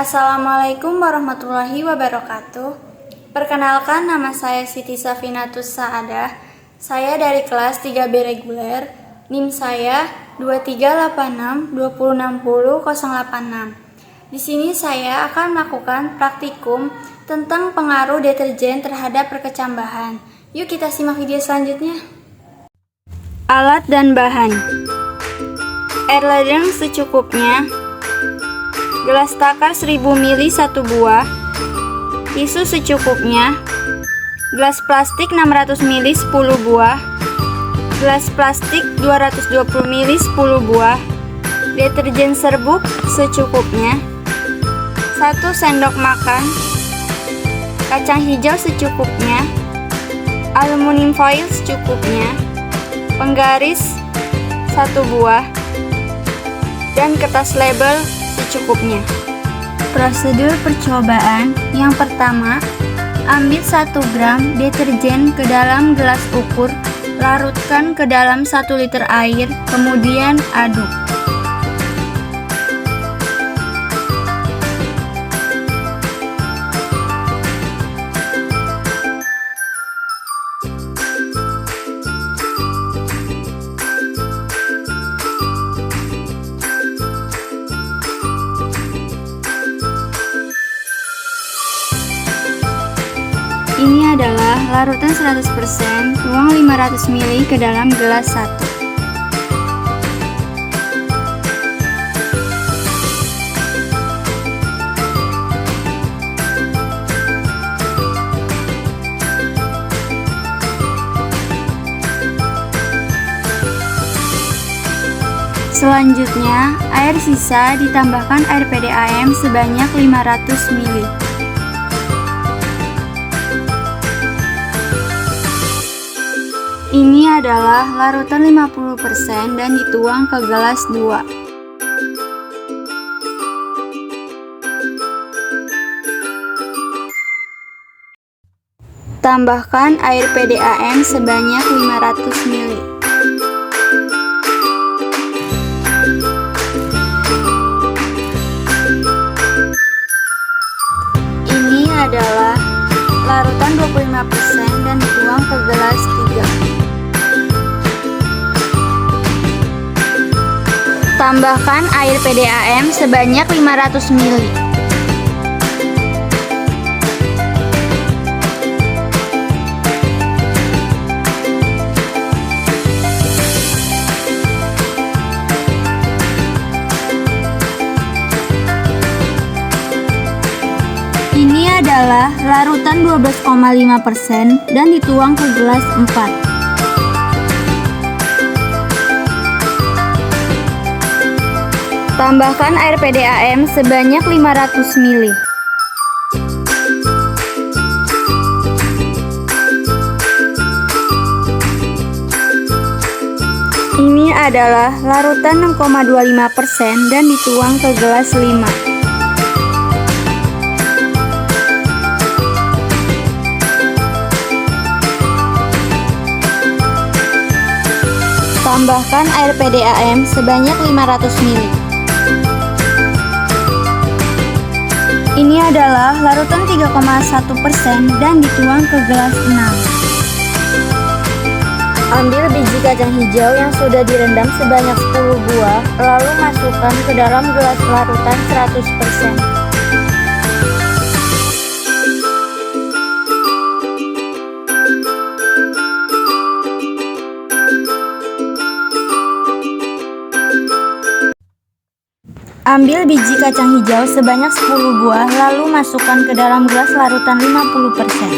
Assalamualaikum warahmatullahi wabarakatuh. Perkenalkan, nama saya Siti Safinatus Saadah. Saya dari kelas 3B reguler. NIM saya 2386206086. Di sini saya akan melakukan praktikum tentang pengaruh deterjen terhadap perkecambahan. Yuk kita simak video selanjutnya. Alat dan bahan: air ledeng secukupnya, gelas takar 1000 ml 1 buah, tisu secukupnya, gelas plastik 600 ml 10 buah, gelas plastik 220 ml 10 buah, deterjen serbuk secukupnya, 1 sendok makan, kacang hijau secukupnya, aluminium foil secukupnya, penggaris 1 buah, dan kertas label secukupnya. Prosedur percobaan: yang pertama, ambil 1 gram deterjen ke dalam gelas ukur, larutkan ke dalam 1 liter air, kemudian aduk. Ini adalah larutan 100%, tuang 500 ml ke dalam gelas 1. Selanjutnya, air sisa ditambahkan air PDAM sebanyak 500 ml. Ini adalah larutan 50% dan dituang ke gelas 2. Tambahkan air PDAM sebanyak 500 ml. Ini adalah larutan 25% dan dituang ke gelas 3. Tambahkan air PDAM sebanyak 500 ml. Ini adalah larutan 12,5% dan dituang ke gelas 4. Tambahkan air PDAM sebanyak 500 ml. Ini adalah larutan 6,25% dan dituang ke gelas 5. Tambahkan air PDAM sebanyak 500 ml. Ini adalah larutan 3,1% dan dituang ke gelas 6. Ambil biji kacang hijau yang sudah direndam sebanyak 10 buah, lalu masukkan ke dalam gelas larutan 100%. Ambil biji kacang hijau sebanyak 10 buah, lalu masukkan ke dalam gelas larutan 50%.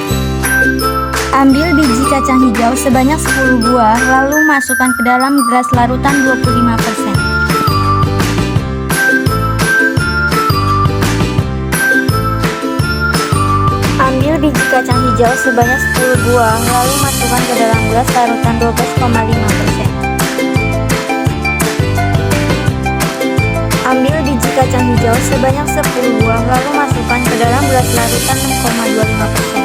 Ambil biji kacang hijau sebanyak 10 buah, lalu masukkan ke dalam gelas larutan 25%. Ambil biji kacang hijau sebanyak 10 buah, lalu masukkan ke dalam gelas larutan 12,5%. Ambil biji kacang hijau sebanyak 10 buah, lalu masukkan ke dalam gelas larutan 6,25%.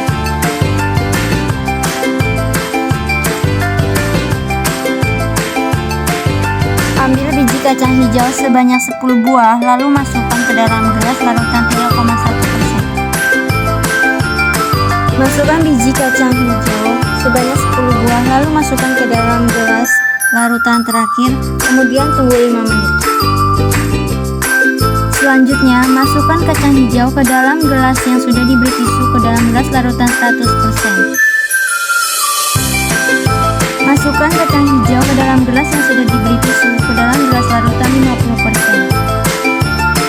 Ambil biji kacang hijau sebanyak 10 buah, lalu masukkan ke dalam gelas larutan 3,1%. Masukkan biji kacang hijau sebanyak 10 buah, lalu masukkan ke dalam gelas larutan terakhir, kemudian tunggu 5 menit. Selanjutnya, masukkan kacang hijau ke dalam gelas yang sudah diberi tisu ke dalam gelas larutan 100%. Masukkan kacang hijau ke dalam gelas yang sudah diberi tisu ke dalam gelas larutan 50%.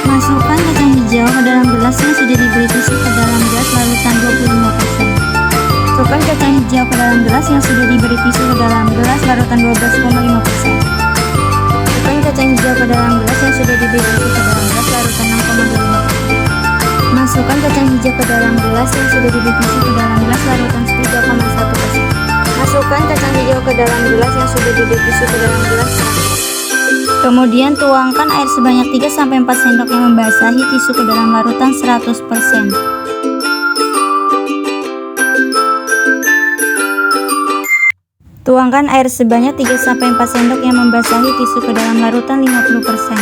Masukkan kacang hijau ke dalam gelas yang sudah diberi tisu ke dalam gelas larutan 25%. Masukkan kacang hijau ke dalam gelas yang sudah diberi tisu ke dalam gelas larutan 12,5%. Masukkan kacang hijau ke dalam gelas yang sudah diberi tisu ke dalam gelas larutan 6,25%. Masukkan kacang hijau ke dalam gelas yang sudah diberi tisu ke dalam gelas larutan 3,1%. Masukkan kacang hijau ke dalam gelas yang sudah diberi tisu ke dalam gelas. Kemudian tuangkan air sebanyak 3-4 sendok yang membasahi tisu ke dalam larutan 100%. Tuangkan air sebanyak 3-4 sendok yang membasahi tisu ke dalam larutan 50%.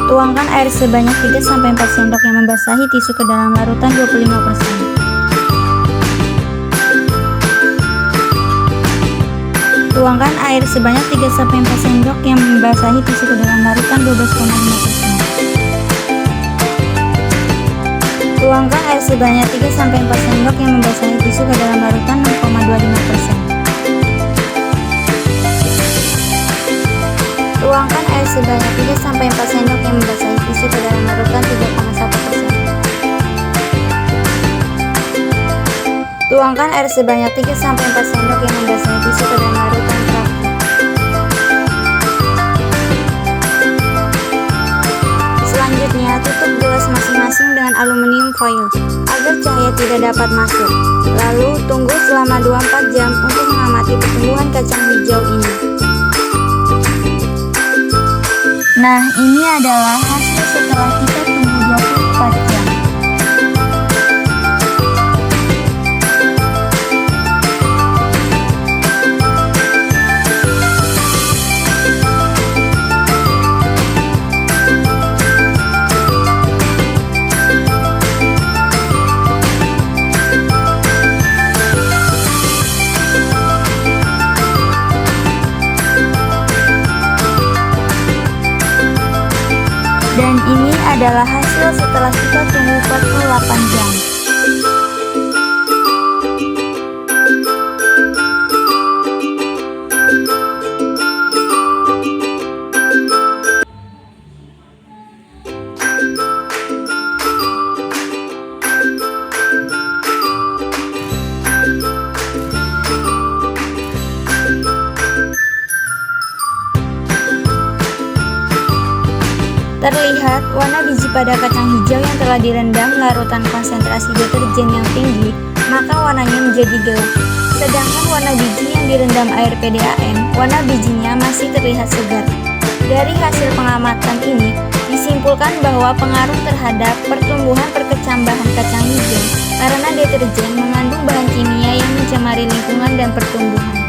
Tuangkan air sebanyak 3-4 sendok yang membasahi tisu ke dalam larutan 25%. Tuangkan air sebanyak 3-4 sendok yang membasahi tisu ke dalam larutan 12,5%. Tuangkan air sebanyak 3-4 sendok yang membasahi tisu ke dalam larutan 6,25%. Tuangkan air sebanyak 3-4 sendok yang membasahi tisu ke dalam larutan 3,1%. Tuangkan air sebanyak 3-4 sendok yang membasahi tisu ke dalam larutan terakhir. Selanjutnya, tutup gelas masing-masing dengan aluminium foil agar cahaya tidak dapat masuk. Lalu, tunggu selama 24 jam untuk mengamati pertumbuhan kacang hijau ini. Nah, ini adalah hasil setelah kita tunggu 24 jam. Dan ini adalah hasil setelah kita tunggu 48 jam. Terlihat warna biji pada kacang hijau yang telah direndam larutan konsentrasi deterjen yang tinggi, maka warnanya menjadi gelap. Sedangkan warna biji yang direndam air PDAM, warna bijinya masih terlihat segar. Dari hasil pengamatan ini, disimpulkan bahwa pengaruh terhadap pertumbuhan perkecambahan kacang hijau karena deterjen mengandung bahan kimia yang mencemari lingkungan dan pertumbuhan.